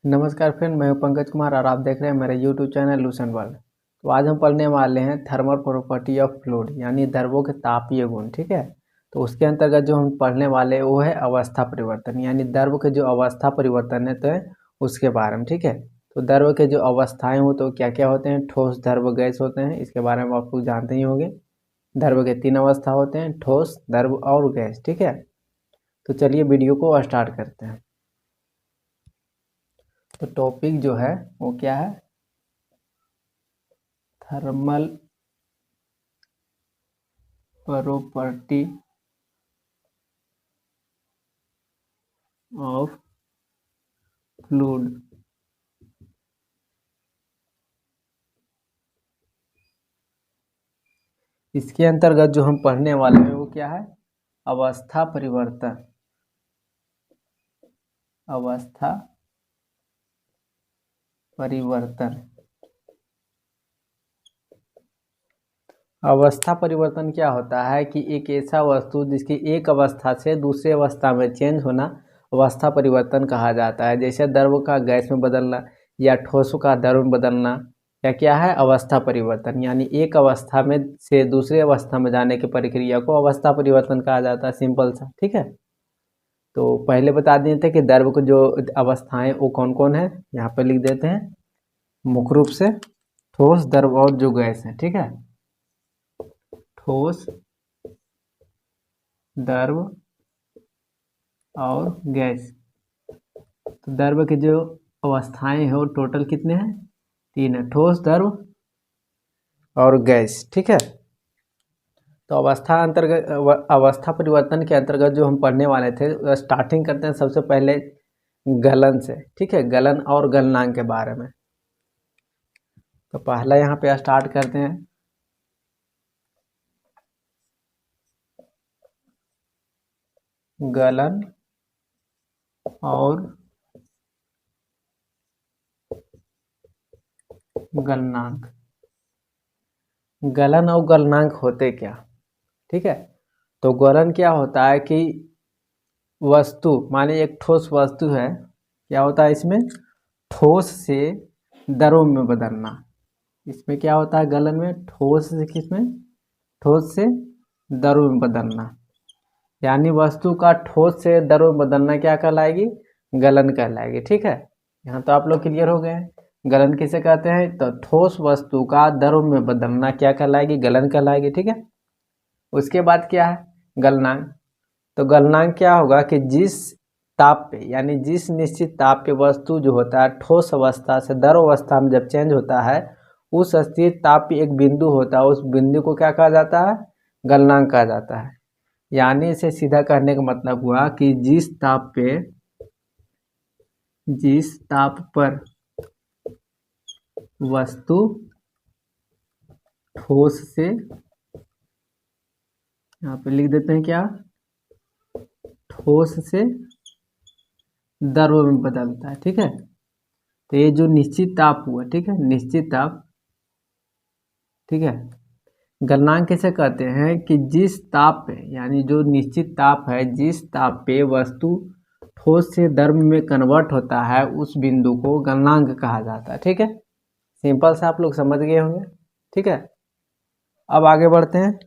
नमस्कार फ्रेंड, मैं हूं पंकज कुमार और आप देख रहे हैं मेरे यूट्यूब चैनल लूसेंट वर्ल्ड। तो आज हम पढ़ने वाले हैं थर्मल प्रॉपर्टी ऑफ फ्लूइड यानी द्रवों के तापीय गुण। ठीक है, तो उसके अंतर्गत जो हम पढ़ने वाले हैं वो है अवस्था परिवर्तन यानी द्रव के जो अवस्था परिवर्तन है तो उसके बारे में। ठीक है, तो द्रव के जो अवस्थाएं हो तो क्या क्या होते हैं, ठोस, द्रव, गैस होते हैं। इसके बारे में आप लोग जानते ही होंगे। द्रव के 3 अवस्था होते हैं, ठोस, द्रव और गैस। ठीक है, तो चलिए वीडियो को स्टार्ट करते हैं। तो टॉपिक जो है वो क्या है, थर्मल प्रॉपर्टी ऑफ फ्लूइड। इसके अंतर्गत जो हम पढ़ने वाले हैं वो क्या है, अवस्था परिवर्तन। अवस्था परिवर्तन। अवस्था परिवर्तन क्या होता है कि एक ऐसा वस्तु जिसकी एक अवस्था से दूसरी अवस्था में चेंज होना अवस्था परिवर्तन कहा जाता है। जैसे द्रव का गैस में बदलना या ठोस का द्रव में बदलना, या क्या है, अवस्था परिवर्तन। यानी एक अवस्था में से दूसरी अवस्था में जाने की प्रक्रिया को अवस्था परिवर्तन कहा जाता है, सिंपल सा। ठीक है, तो पहले बता दिए थे कि द्रव को जो अवस्थाएं वो कौन कौन है, यहाँ पे लिख देते हैं मुख्य रूप से ठोस, द्रव और जो गैस है। ठीक है, ठोस, द्रव और गैस। तो द्रव की जो अवस्थाएं हैं वो टोटल कितने हैं, 3 है, ठोस, द्रव और गैस। ठीक है, तो अवस्था परिवर्तन के अंतर्गत जो हम पढ़ने वाले थे, स्टार्टिंग करते हैं सबसे पहले गलन से। ठीक है, गलन और गलनांक के बारे में। तो पहला यहाँ पे स्टार्ट करते हैं, गलन और गलनांक। गलन और गलनांक होते क्या। ठीक है, तो गलन क्या होता है कि वस्तु, माने एक ठोस वस्तु है, क्या होता है इसमें, ठोस से द्रव में बदलना। इसमें क्या होता है गलन में, ठोस से किसमें, ठोस से द्रव में बदलना। यानी वस्तु का ठोस से द्रव में बदलना क्या कहलाएगी, गलन कहलाएगी। ठीक है, यहाँ तो आप लोग क्लियर हो गए हैं। गलन किसे कहते हैं, तो ठोस वस्तु का द्रव में बदलना क्या कहलाएगी, गलन कहलाएगी। ठीक है, उसके बाद क्या है, गलनांक। तो गलनांक क्या होगा कि जिस ताप पे, यानी जिस निश्चित ताप पे वस्तु जो होता है ठोस अवस्था से द्रव अवस्था में जब चेंज होता है, उस स्थिर ताप पे एक बिंदु होता है, उस बिंदु को क्या कहा जाता है, गलनांक कहा जाता है। यानी इसे सीधा कहने का मतलब हुआ कि जिस ताप पर वस्तु ठोस से, यहाँ पे लिख देते हैं क्या, ठोस से द्रव में बदलता है। ठीक है, तो ये जो निश्चित ताप हुआ, ठीक है, निश्चित ताप। ठीक है, गलनांक किसे कहते हैं कि जिस ताप पे, यानी जो निश्चित ताप है, जिस ताप पे वस्तु ठोस से द्रव में कन्वर्ट होता है, उस बिंदु को गलनांक कहा जाता है। ठीक है, सिंपल से आप लोग समझ गए होंगे। ठीक है, अब आगे बढ़ते हैं।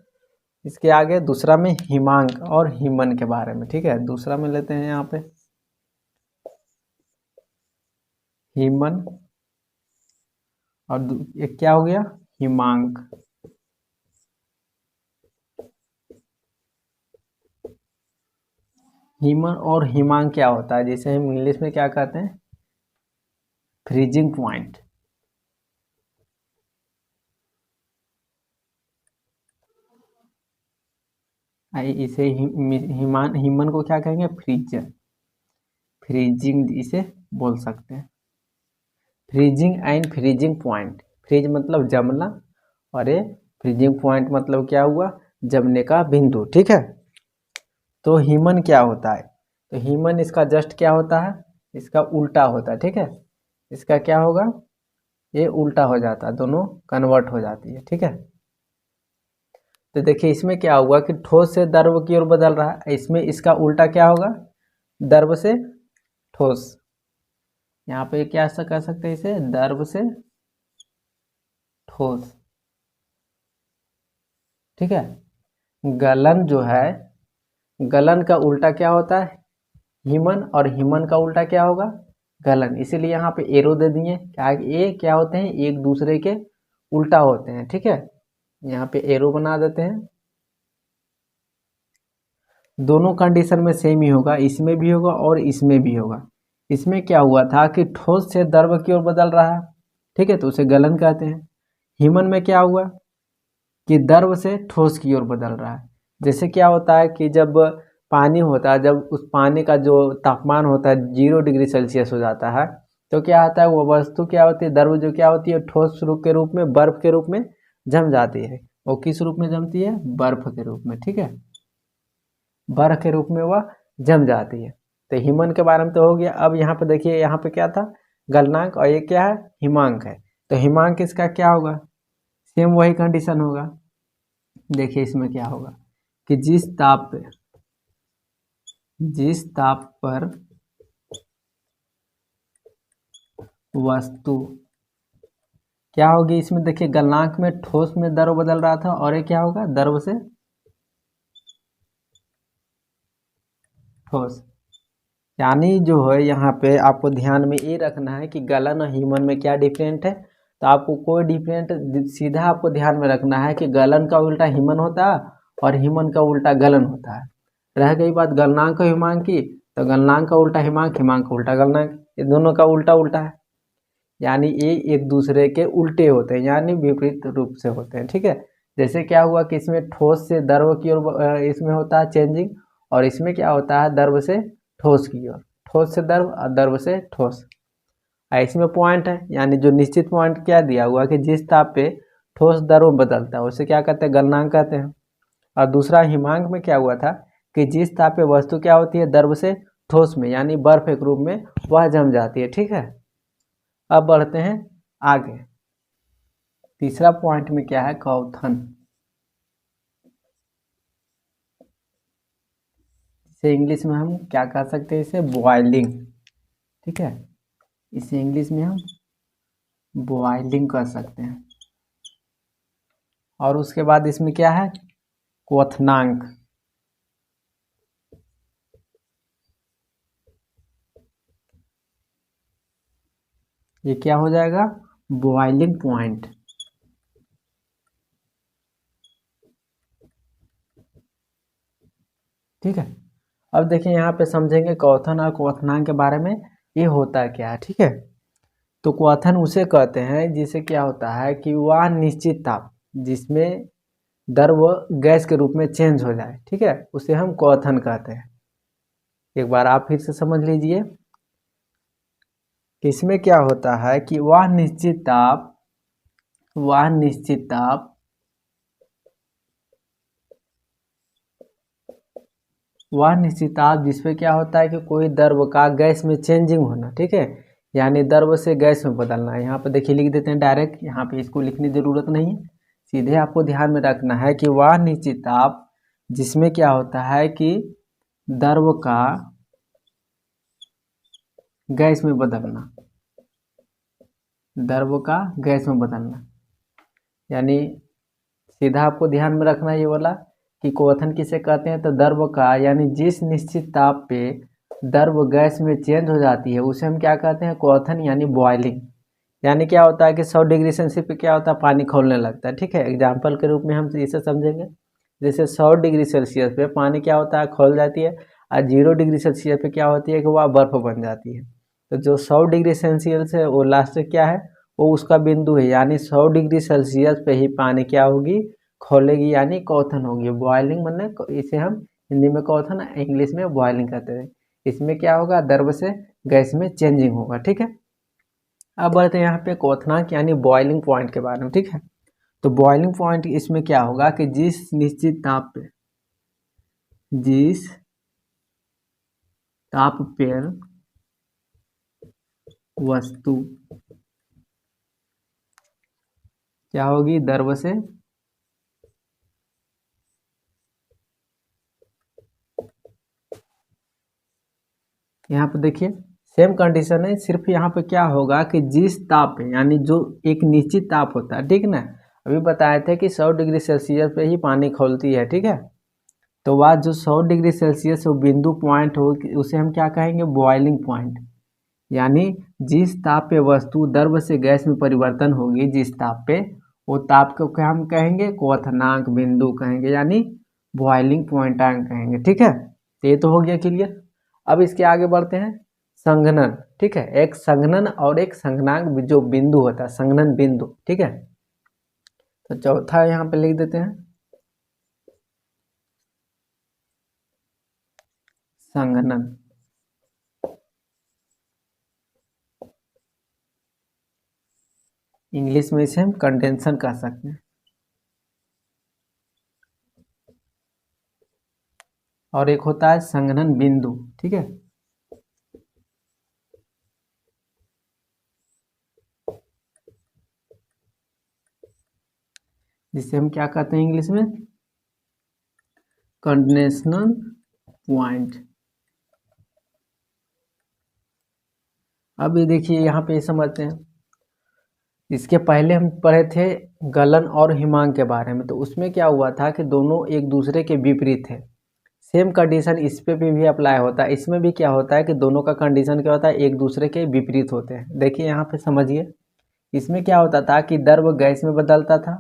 इसके आगे दूसरा में हिमांक और हिमन के बारे में। ठीक है, दूसरा में लेते हैं यहाँ पे हिमन, और एक क्या हो गया, हिमांक। हिमन और हिमांक क्या होता है, जैसे हम इंग्लिश में क्या कहते हैं, फ्रीजिंग पॉइंट। इसे हिमन को क्या कहेंगे, फ्रीजर, फ्रीजिंग इसे बोल सकते हैं। Freezing and freezing point, freeze मतलब जमना, और ये फ्रीजिंग पॉइंट मतलब क्या हुआ, जमने का बिंदु। ठीक है, तो हिमन क्या होता है, तो हिमन इसका जस्ट क्या होता है, इसका उल्टा होता है। ठीक है, इसका क्या होगा, ये उल्टा हो जाता है, दोनों कन्वर्ट हो जाती है। ठीक है, तो देखिए इसमें क्या हुआ कि ठोस से द्रव की ओर बदल रहा है, इसमें इसका उल्टा क्या होगा, द्रव से ठोस। यहाँ पे क्या कर सकते हैं इसे, द्रव से ठोस। ठीक है। गलन जो है, गलन का उल्टा क्या होता है, हिमन, और हिमन का उल्टा क्या होगा, गलन। इसीलिए यहाँ पे एरो दे दिए, क्या ये क्या होते हैं, एक दूसरे के उल्टा होते हैं। ठीक है, यहाँ पे एरो बना देते हैं। दोनों कंडीशन में सेम ही होगा, इसमें भी होगा और इसमें भी होगा। इसमें क्या हुआ था कि ठोस से द्रव की ओर बदल रहा है, ठीक है, तो उसे गलन कहते हैं। हिमन में क्या हुआ कि द्रव से ठोस की ओर बदल रहा है। जैसे क्या होता है कि जब पानी होता है, जब उस पानी का जो तापमान होता है 0 डिग्री सेल्सियस हो जाता है, तो क्या आता है, वो वस्तु क्या होती है, द्रव जो क्या होती है, ठोस रूप के रूप में, बर्फ के रूप में जम जाती है। वो किस रूप में जमती है, बर्फ के रूप में। ठीक है, बर्फ के रूप में वह जम जाती है। तो हिमन के बारे में तो हो गया। अब यहाँ पे देखिए, यहाँ पे क्या था, गलनांक, और ये क्या है, हिमांक है। तो हिमांक इसका क्या होगा, सेम वही कंडीशन होगा। देखिए इसमें क्या होगा कि जिस ताप पर वस्तु क्या होगी, इसमें देखिए गलनांक में ठोस में द्रव बदल रहा था, और ये क्या होगा, द्रव से ठोस। यानी जो है यहाँ पे आपको ध्यान में ये रखना है कि गलन और हिमन में क्या डिफरेंट है। तो आपको कोई डिफरेंट, सीधा आपको ध्यान में रखना है कि गलन का उल्टा हिमन होता है और हिमन का उल्टा गलन होता है। रह गई बात गलनांक और हिमांक की, तो गलनांक का उल्टा हिमांक, हिमांक का उल्टा गलनांक, ये दोनों का उल्टा उल्टा है। यानी ये एक दूसरे के उल्टे होते हैं, यानी विपरीत रूप से होते हैं। ठीक है, जैसे क्या हुआ कि इसमें ठोस से द्रव की ओर इसमें होता है चेंजिंग, और इसमें क्या होता है, द्रव से ठोस की ओर, ठोस से द्रव और द्रव से ठोस। इसमें पॉइंट है, यानी जो निश्चित पॉइंट क्या दिया हुआ कि जिस ताप पे ठोस द्रव बदलता है उसे क्या कहते हैं, गलनांक कहते हैं। और दूसरा हिमांक में क्या हुआ था कि जिस ताप पे वस्तु क्या होती है, द्रव से ठोस में, यानी बर्फ एक रूप में वह जम जाती है। ठीक है, अब बढ़ते हैं आगे। तीसरा पॉइंट में क्या है, क्वथन। इसे इंग्लिश में हम क्या कह सकते हैं, इसे बॉइलिंग। ठीक है, इसे इंग्लिश में हम बॉइलिंग कर सकते हैं। और उसके बाद इसमें क्या है, क्वथनांक। ये क्या हो जाएगा, बॉइलिंग पॉइंट। ठीक है, अब देखिए यहाँ पे समझेंगे क्वथन और क्वथनांक के बारे में, ये होता क्या है। ठीक है, तो क्वथन उसे कहते हैं जिसे क्या होता है कि वह निश्चित ताप जिसमें द्रव गैस के रूप में चेंज हो जाए, ठीक है, उसे हम क्वथन कहते हैं। एक बार आप फिर से समझ लीजिए कि इसमें क्या होता है कि वह निश्चित ताप जिसपे क्या होता है कि कोई द्रव का गैस में चेंजिंग होना। ठीक है, यानी द्रव से गैस में बदलना है। यहाँ पे देखिए लिख देते हैं डायरेक्ट, यहाँ पे इसको लिखने की जरूरत नहीं है, सीधे आपको ध्यान में रखना है कि वह निश्चित ताप जिसमें क्या होता है कि द्रव का गैस में बदलना, द्रव का गैस में बदलना, यानी सीधा आपको ध्यान में रखना ये वाला कि क्वथन किसे कहते हैं, तो द्रव का, यानी जिस निश्चित ताप पे द्रव गैस में चेंज हो जाती है उसे हम क्या कहते हैं, क्वथन, यानी बॉइलिंग। यानी क्या होता है कि 100 डिग्री सेल्सियस पे क्या होता है, पानी खौलने लगता है। ठीक है, एग्जाम्पल के रूप में हम इसे समझेंगे। जैसे 100 डिग्री सेल्सियस पे पानी क्या होता है, खौल जाती है, और 0 डिग्री सेल्सियस पे क्या होती है कि वह बर्फ बन जाती है। तो जो 100 डिग्री सेल्सियस है वो लास्ट क्या है, वो उसका बिंदु है, यानी 100 डिग्री सेल्सियस पे ही पानी क्या होगी, खोलेगी, यानी क्वथन होगी। बॉइलिंग बनने, इसे हम हिंदी में क्वथन, इंग्लिश में बॉइलिंग कहते हैं। इसमें क्या होगा, द्रव से गैस में चेंजिंग होगा। ठीक है, अब बढ़ते हैं यहाँ पे क्वथनांक यानी बॉइलिंग पॉइंट के बारे में। ठीक है, तो बॉइलिंग पॉइंट इसमें क्या होगा कि जिस ताप पर वस्तु क्या होगी, द्रव से यहाँ पे देखिए सेम कंडीशन है, सिर्फ यहाँ पे क्या होगा कि जिस ताप पे, यानी जो एक निश्चित ताप होता है, ठीक ना, अभी बताए थे कि 100 डिग्री सेल्सियस पे ही पानी खौलती है, ठीक है। तो वह जो 100 डिग्री सेल्सियस वो बिंदु पॉइंट हो, उसे हम क्या कहेंगे, बॉइलिंग पॉइंट। यानी जिस ताप पे वस्तु द्रव से गैस में परिवर्तन होगी, जिस ताप पे, वो ताप को क्या हम कहेंगे, क्वथनांक बिंदु कहेंगे, यानी बॉइलिंग पॉइंटांक कहेंगे, ठीक है। तो ये तो हो गया क्लियर। अब इसके आगे बढ़ते हैं, संघनन, ठीक है। एक संघनन और एक संघनांक जो बिंदु होता है, संघनन बिंदु, ठीक है। तो चौथा यहाँ पे लिख देते हैं, संघनन। इंग्लिश में इसे हम कंडेंसन कह सकते हैं। और एक होता है संघनन बिंदु, ठीक है। जिसे हम क्या कहते हैं इंग्लिश में, कंडेंसेशन पॉइंट। अब ये देखिए यहाँ पे समझते हैं, इसके पहले हम पढ़े थे गलन और हिमांक के बारे में। तो उसमें क्या हुआ था कि दोनों एक दूसरे के विपरीत है। सेम कंडीशन इस पे भी अप्लाई होता है। इसमें भी क्या होता है कि दोनों का कंडीशन क्या होता है, एक दूसरे के विपरीत होते हैं। देखिए यहाँ पे समझिए, इसमें क्या होता था कि द्रव गैस में बदलता था,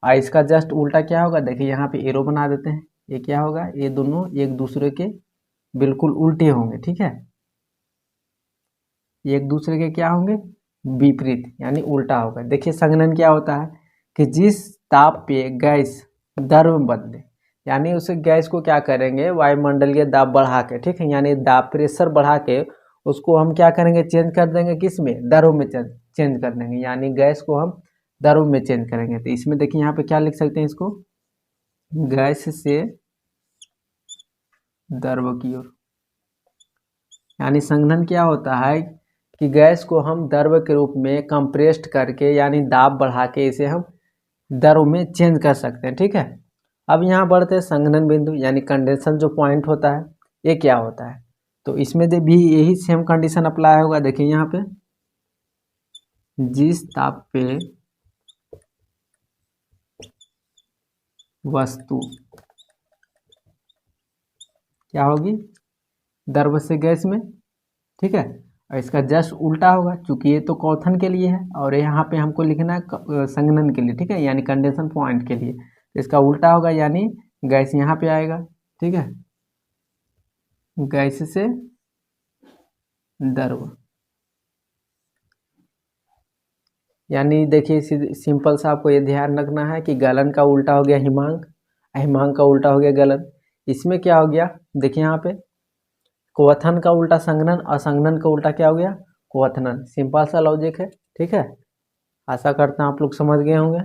और इसका जस्ट उल्टा क्या होगा, देखिए यहाँ पे एरो बना देते हैं। ये क्या होगा, ये दोनों एक दूसरे के बिल्कुल उल्टे होंगे, ठीक है। एक दूसरे के क्या होंगे, विपरीत, यानी उल्टा होगा। देखिए संघनन क्या होता है कि जिस ताप पे गैस द्रव में बदले, यानी उसे गैस को क्या करेंगे, वायुमंडलीय दाब बढ़ा के, ठीक है, यानी दाब प्रेशर बढ़ा के उसको हम क्या करेंगे, चेंज कर देंगे, किस में, द्रव में चेंज कर देंगे, यानी गैस को हम द्रव में चेंज करेंगे। तो इसमें देखिए यहाँ पे क्या लिख सकते हैं इसको, गैस से द्रव की ओर। यानी संघनन क्या होता है कि गैस को हम द्रव के रूप में कंप्रेस्ड करके, यानी दाब बढ़ा के इसे हम द्रव में चेंज कर सकते हैं, ठीक है। अब यहाँ बढ़ते हैं संघनन बिंदु, यानी कंडेंसन जो पॉइंट होता है, ये क्या होता है। तो इसमें भी यही सेम कंडीशन अप्लाई होगा। देखिए यहाँ पे, जिस ताप पे वस्तु क्या होगी, द्रव से गैस में, ठीक है। और इसका जस्ट उल्टा होगा, चूंकि ये तो क्वथन के लिए है और यहाँ पे हमको लिखना है संघनन के लिए, ठीक है, यानी कंडेंसन पॉइंट के लिए। तो इसका उल्टा होगा, यानी गैस यहाँ पे आएगा, ठीक है, गैस से द्रव। यानी देखिए सिंपल सा आपको ये ध्यान रखना है कि गलन का उल्टा हो गया हिमांक, हिमांक का उल्टा हो गया गलन। इसमें क्या हो गया, देखिए यहाँ पे क्वथन का उल्टा संघनन और संघनन का उल्टा क्या हो गया, क्वथनन। सिंपल सा लॉजिक है, ठीक है। आशा करता हूँ आप लोग समझ गए होंगे।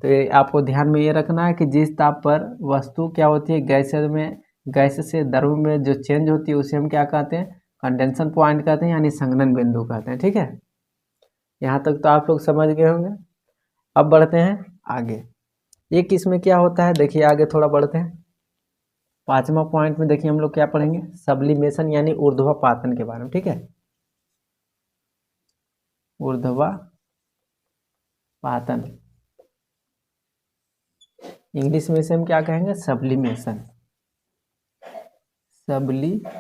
तो ये आपको ध्यान में ये रखना है कि जिस ताप पर वस्तु क्या होती है, गैस से द्रव में जो चेंज होती है उसे हम क्या कहते हैं, कंडेंसन पॉइंट कहते हैं, यानी संघनन बिंदु कहते हैं, ठीक है। यहाँ तक तो आप लोग समझ गए होंगे। अब बढ़ते हैं आगे, एक इसमें क्या होता है, देखिए आगे थोड़ा बढ़ते हैं। पांचवा पॉइंट में देखिए हम लोग क्या पढ़ेंगे, सब्लिमेशन यानी ऊर्ध्वापातन के बारे में, ठीक है। ऊर्ध्वापातन, इंग्लिश में से हम क्या कहेंगे, सब्लिमेशन। सब्लिमेशन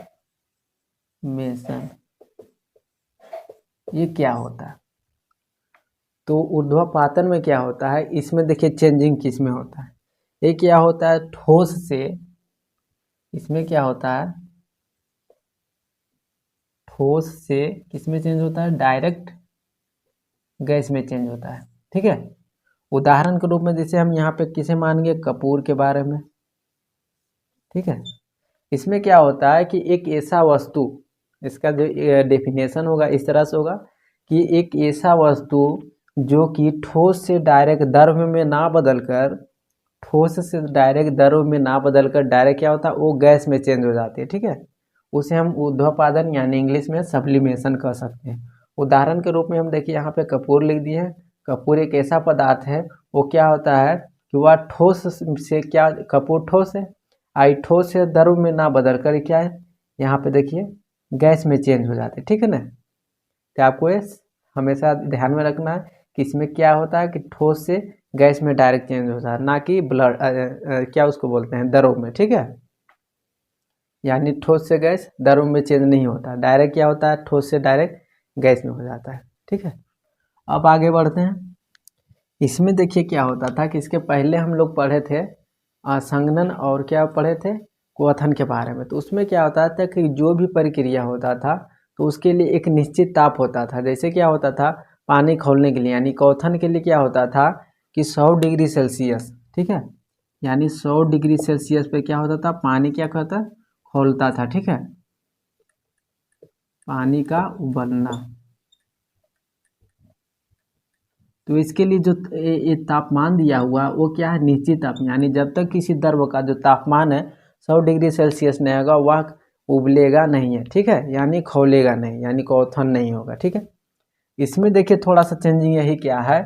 ये क्या होता है, तो ऊर्ध्वापातन में क्या होता है, इसमें देखिए चेंजिंग किस में होता है, ये क्या होता है, ठोस से, इसमें क्या होता है, ठोस से किस में चेंज होता है, डायरेक्ट गैस में चेंज होता है, ठीक है। उदाहरण के रूप में जैसे हम यहाँ पे किसे मानेंगे, कपूर के बारे में, ठीक है। इसमें क्या होता है कि एक ऐसा वस्तु, इसका जो डेफिनेशन होगा इस तरह से होगा कि एक ऐसा वस्तु जो कि ठोस से डायरेक्ट द्रव में ना बदलकर, ठोस से डायरेक्ट द्रव में ना बदलकर डायरेक्ट क्या होता है, वो गैस में चेंज हो जाती है, ठीक है। उसे हम ऊर्ध्वापातन यानी इंग्लिश में सब्लिमेशन कह सकते हैं। उदाहरण के रूप में हम देखिए यहाँ पे कपूर लिख दिए हैं। कपूर एक ऐसा पदार्थ है, वो क्या होता है कि वह ठोस से कपूर ठोस है, आई ठोस से द्रव में ना बदल कर क्या है, यहाँ पे देखिए गैस में चेंज हो जाते हैं, ठीक है ना। तो आपको ये हमेशा ध्यान में रखना है कि इसमें क्या होता है कि ठोस से गैस में डायरेक्ट चेंज होता है, ना कि ब्लड क्या उसको बोलते हैं दरों में, ठीक है। यानी ठोस से गैस दरों में चेंज नहीं होता, डायरेक्ट क्या होता है ठोस से डायरेक्ट गैस में हो जाता है, ठीक है। अब आगे बढ़ते हैं। इसमें देखिए क्या होता था कि इसके पहले हम लोग पढ़े थे संघनन और क्या पढ़े थे क्वथन के बारे में। तो उसमें क्या होता था कि जो भी प्रक्रिया होता था तो उसके लिए एक निश्चित ताप होता था। जैसे क्या होता था पानी खौलने के लिए, यानी क्वथन के लिए क्या होता था कि 100 डिग्री सेल्सियस, ठीक है, यानी 100 डिग्री सेल्सियस पे क्या होता था पानी क्या करता खौलता था, ठीक है, पानी का उबलना। तो इसके लिए जो ये तापमान दिया हुआ वो क्या है निश्चित तापमान, यानी जब तक किसी द्रव का जो तापमान है 100 डिग्री सेल्सियस नहीं होगा वह उबलेगा नहीं है, ठीक है, यानी खौलेगा नहीं, यानी क्वथन नहीं होगा, ठीक है। इसमें देखिए थोड़ा सा चेंजिंग यही क्या है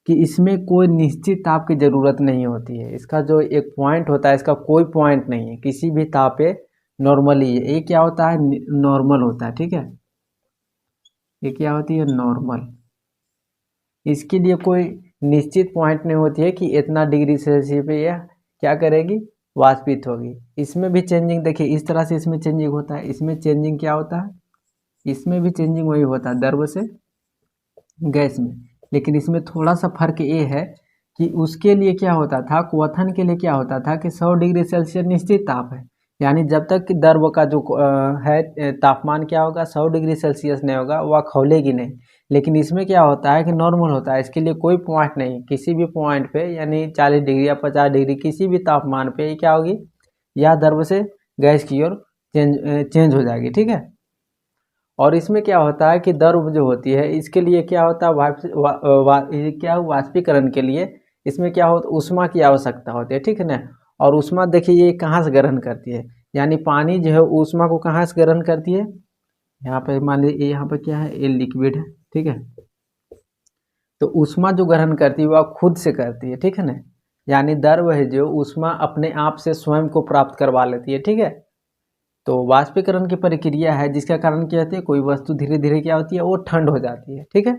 कि इसमें कोई निश्चित ताप की ज़रूरत नहीं होती है। इसका जो एक पॉइंट होता है इसका कोई पॉइंट नहीं है, किसी भी ताप पे नॉर्मली है। ये क्या होता है नॉर्मल होता है, ठीक है, ये क्या होती है नॉर्मल। इसके लिए कोई निश्चित पॉइंट नहीं होती है कि इतना डिग्री सेल्सियस पे यह क्या करेगी वाष्पित होगी। इसमें भी चेंजिंग देखिए इस तरह से इसमें चेंजिंग होता है। इसमें चेंजिंग क्या होता है, इसमें भी चेंजिंग वही होता है द्रव से गैस में, लेकिन इसमें थोड़ा सा फर्क ये है कि उसके लिए क्या होता था क्वथन के लिए क्या होता था कि 100 डिग्री सेल्सियस निश्चित ताप है, यानी जब तक कि द्रव का जो है तापमान क्या होगा 100 डिग्री सेल्सियस नहीं होगा वह खौलेगी नहीं। लेकिन इसमें क्या होता है कि नॉर्मल होता है, इसके लिए कोई पॉइंट नहीं, किसी भी पॉइंट पे यानी 40 डिग्री या 50 डिग्री किसी भी तापमान पे क्या होगी यह द्रव से गैस की ओर चेंज हो जाएगी, ठीक है। और इसमें क्या होता है कि द्रव जो होती है इसके लिए क्या होता है क्या वाष्पीकरण के लिए इसमें क्या होता ऊष्मा की आवश्यकता होती है, ठीक है ना। और ऊष्मा देखिए ये कहाँ से ग्रहण करती है, यानी पानी जो है ऊष्मा को कहाँ से ग्रहण करती है, यहाँ पे मान लीजिए यहाँ पे क्या है ये लिक्विड है, ठीक है, तो ऊष्मा जो ग्रहण करती है वह खुद से करती है, ठीक है ना। यानी द्रव है जो ऊष्मा अपने आप से स्वयं को प्राप्त करवा लेती है, ठीक है। तो वाष्पीकरण की प्रक्रिया है जिसका कारण क्या होती है कोई वस्तु धीरे धीरे क्या होती है वो ठंड हो जाती है, ठीक है।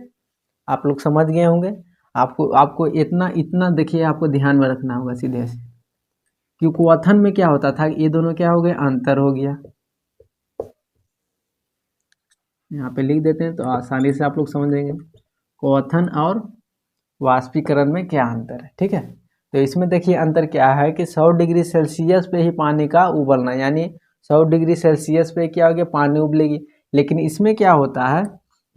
आप लोग समझ गए होंगे। आपको आपको इतना इतना देखिए आपको ध्यान में रखना होगा सीधे से, क्योंकि क्वथन में क्या होता था ये दोनों क्या हो गए अंतर हो गया। यहाँ पे लिख देते हैं तो आसानी से आप लोग समझेंगे क्वथन और वाष्पीकरण में क्या अंतर है, ठीक है। तो इसमें देखिए अंतर क्या है कि 100 डिग्री सेल्सियस पे ही पानी का उबलना, यानी 100 डिग्री सेल्सियस पे क्या हो गया पानी उबलेगी। लेकिन इसमें क्या होता है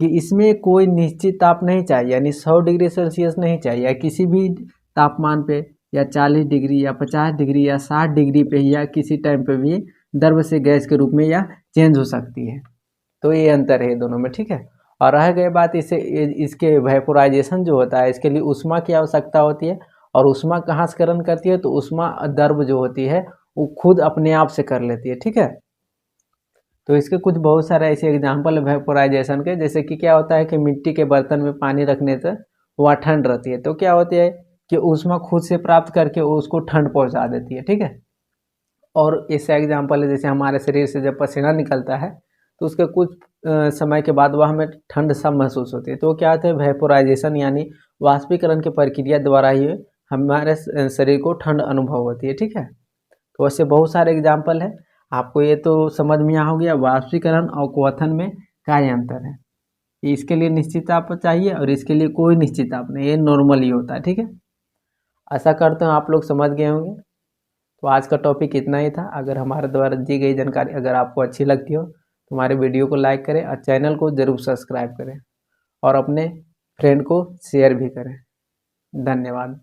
कि इसमें कोई निश्चित ताप नहीं चाहिए, यानी 100 डिग्री सेल्सियस नहीं चाहिए, या किसी भी तापमान पे या 40 डिग्री या 50 डिग्री या 60 डिग्री पे या किसी टाइम पे भी द्रव से गैस के रूप में या चेंज हो सकती है। तो ये अंतर है दोनों में, ठीक है। और रह गई बात इसे इसके वेपोराइजेशन जो होता है इसके लिए ऊष्मा की आवश्यकता होती है। और ऊष्मा कहाँ से ग्रहण करती है तो ऊष्मा द्रव जो होती है वो खुद अपने आप से कर लेती है, ठीक है। तो इसके कुछ बहुत सारे ऐसे एग्जाम्पल है वेपोराइजेशन के, जैसे कि क्या होता है कि मिट्टी के बर्तन में पानी रखने से वह ठंड रहती है, तो क्या होती है कि ऊष्मा खुद से प्राप्त करके उसको ठंड पहुँचा देती है, ठीक है। और ऐसा एग्जाम्पल है जैसे हमारे शरीर से जब पसीना निकलता है तो उसके कुछ समय के बाद वह हमें ठंड सा महसूस होती है, तो वो क्या होता है वेपोराइजेशन यानी वाष्पीकरण की प्रक्रिया द्वारा ही हमारे शरीर को ठंड अनुभव होती है, ठीक है। तो ऐसे बहुत सारे एग्जाम्पल है। आपको ये तो समझ में आ हो गया वाष्पीकरण और क्वथन में क्या अंतर है। इसके लिए निश्चित ताप चाहिए और इसके लिए कोई निश्चित ताप नहीं, ये नॉर्मल ही होता है, ठीक है। आशा करता हूँ आप लोग समझ गए होंगे। तो आज का टॉपिक इतना ही था। अगर हमारे द्वारा दी गई जानकारी अगर आपको अच्छी लगती हो तो हमारे वीडियो को लाइक करें और चैनल को ज़रूर सब्सक्राइब करें और अपने फ्रेंड को शेयर भी करें। धन्यवाद।